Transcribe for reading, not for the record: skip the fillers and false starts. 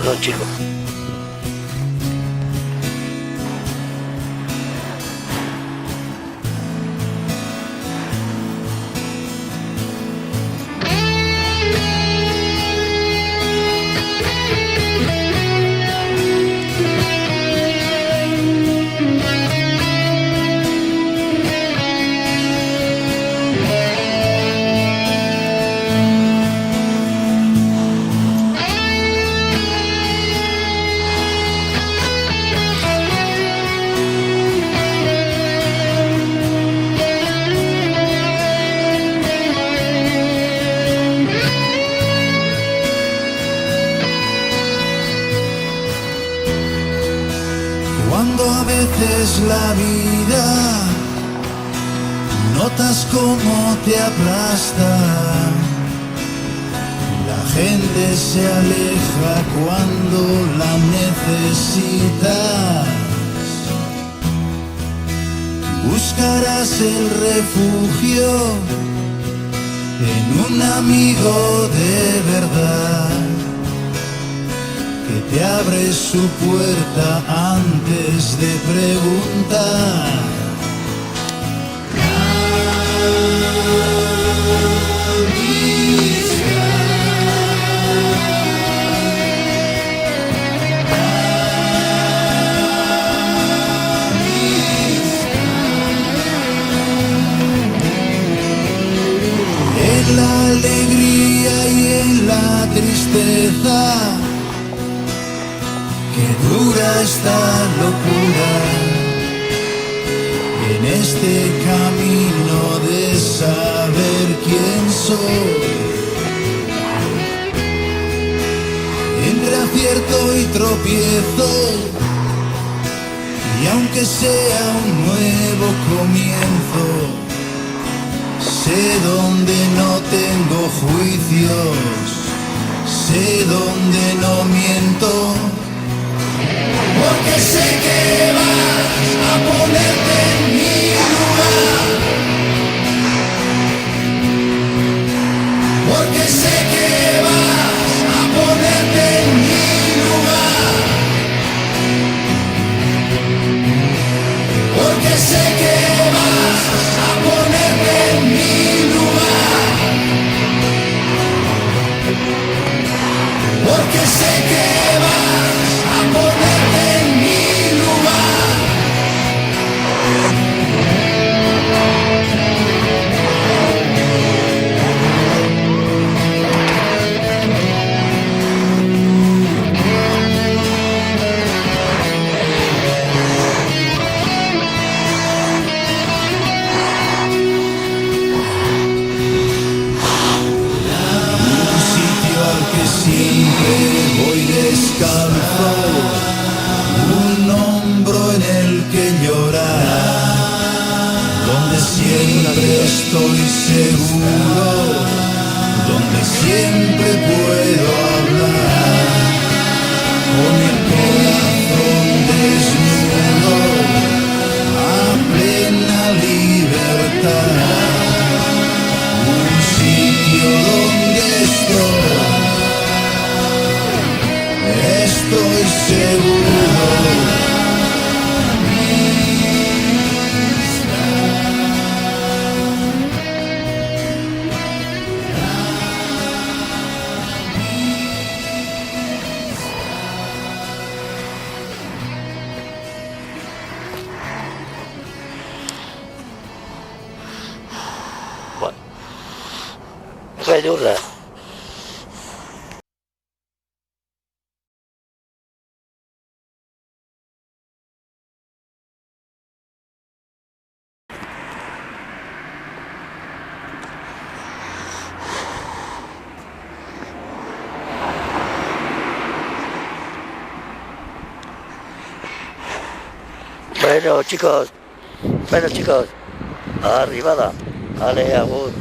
Perdón, chicos. Cuando a veces la vida notas cómo te aplasta, la gente se aleja cuando la necesitas. Buscarás el refugio en un amigo de verdad, que te abre su puerta antes de preguntar. En la alegría y en la tristeza que dura esta locura, en este camino de saber quién soy, entre acierto y tropiezo, y aunque sea un nuevo comienzo, sé dónde no tengo juicios, sé dónde no miento. Porque sé que vas a ponerte en mi lugar. Porque sé que vas a ponerte en mi lugar. Porque sé que vas a ponerte en mi lugar. Porque sé que vas a ponerte en mi lugar. Un sitio al que siempre voy descalzo, un hombro en el que llorar, donde siempre estoy seguro, donde siempre puedo hablar, con el corazón desnudo, a plena libertad. Un sitio donde estoy seguro. Bueno, ayuda. Bueno chicos, arribada, ale, agur.